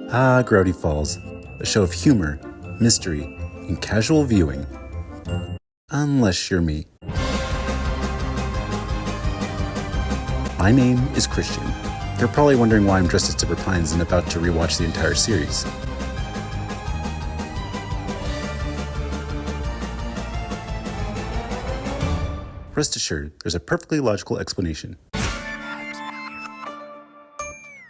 Gravity Falls, a show of humor, mystery, and casual viewing. Unless you're me. My name is Christian. You're probably wondering why I'm dressed as Zipper Pines and about to rewatch the entire series. Rest assured, there's a perfectly logical explanation.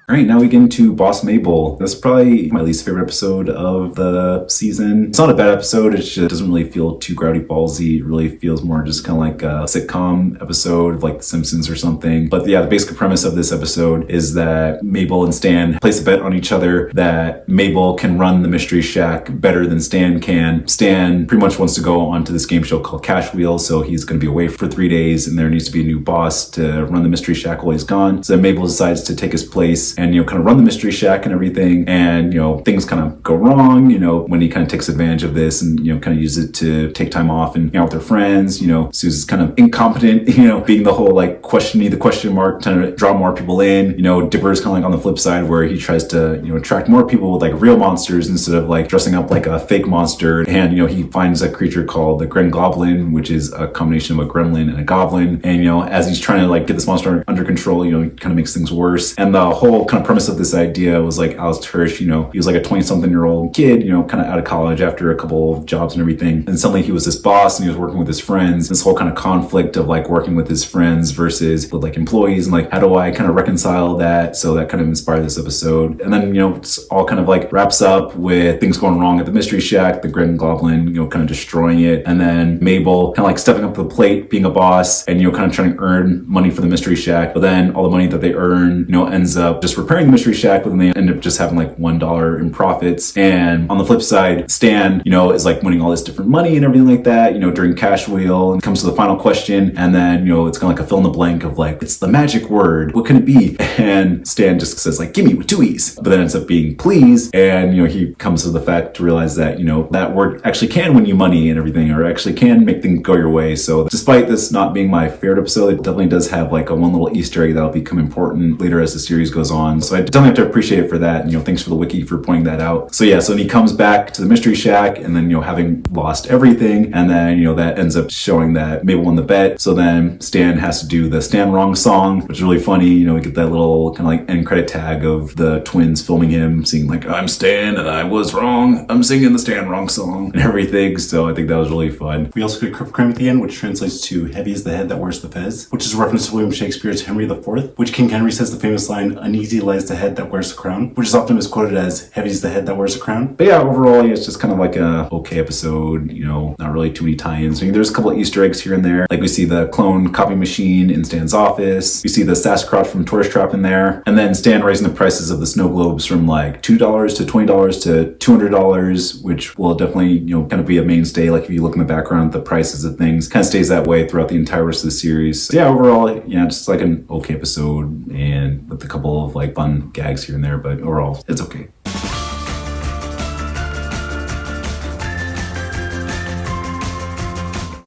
All right, now we get into Boss Mabel. That's probably my least favorite episode of the season. It's not a bad episode, it just doesn't really feel too Gravity Fallsy. It really feels more just kind of like a sitcom episode of like The Simpsons or something. But yeah, the basic premise of this episode is that Mabel and Stan place a bet on each other that Mabel can run the Mystery Shack better than Stan can. Stan pretty much wants to go onto this game show called Cash Wheel, so he's going to be away for 3 days, and there needs to be a new boss to run the Mystery Shack while he's gone. So Mabel decides to take his place and, kind of run the Mystery Shack and everything. And, things kind of go wrong, when he kind of takes advantage of this and, kind of use it to take time off and hang out with her friends. Susan's kind of incompetent, being the whole like questioning the question mark, trying to draw more people in. Dipper's kind of like on the flip side where he tries to, attract more people with like real monsters instead of like dressing up like a fake monster. And, he finds a creature called the Gren Goblin, which is a combination of a gremlin and a goblin. And, as he's trying to like get this monster under control, he kind of makes things worse. And the whole kind of premise of this idea was like Alex Hirsch, he was like a 20-something-year-old kid, kind of out of college after a couple of jobs and everything. And suddenly he was this boss and he was working with his friends. This whole kind of conflict of like working with his friends versus with like employees, and like how do I kind of reconcile that? So that kind of inspired this episode. And then, it's all kind of like wraps up with things going wrong at the Mystery Shack, the Gren Goblin, kind of destroying it. And then Mabel kind of like stepping up to the plate, being a boss and, kind of trying to earn money for the Mystery Shack. But then all the money that they earn, ends up just repairing the Mystery Shack, but then they end up just having like $1 in profits. And on the flip side, Stan, is like winning all this different money and everything like that, during Cash Wheel, and comes to the final question. And then, it's kind of like a fill in the blank of like, it's the magic word. What can it be? And Stan just says like, gimme with 2 E's, but then ends up being please. And, he comes to the fact to realize that, that word actually can win you money and everything, or actually can make things go your way. So despite this not being my favorite episode, it definitely does have like a one little Easter egg that'll become important later as the series goes on. So I definitely have to appreciate it for that. Thanks for the wiki for pointing that out. So yeah, so then he comes back to the Mystery Shack and then, having lost everything. And then, that ends up showing that Mabel won the bet. So then Stan has to do the Stan Wrong song, which is really funny. We get that little kind of like end credit tag of the twins filming him singing like, I'm Stan and I was wrong. I'm singing the Stan Wrong song and everything. So I think that was really fun. We also get Crib Crime at the end, which translates to heavy is the head that wears the fez, which is a reference to William Shakespeare's Henry IV, which King Henry says the famous line, uneasy lies the head that wears the crown, which is often misquoted as heavy is the head that wears a crown. But yeah, overall, it's just kind of like a okay episode, not really too many tie-ins. There's a couple of Easter eggs here and there. Like we see the clone copy machine in Stan's office. We see the Sasquatch from Tourist Trap in there. And then Stan raising the prices of the snow globes from like $2 to $20 to $200, which will definitely, kind of be a mainstay. Like if you look in the background, the prices of things kind of stays that way throughout the entire rest of the series. So yeah, overall, just like an okay episode and with a couple of like fun gags here and there, but overall, it's okay.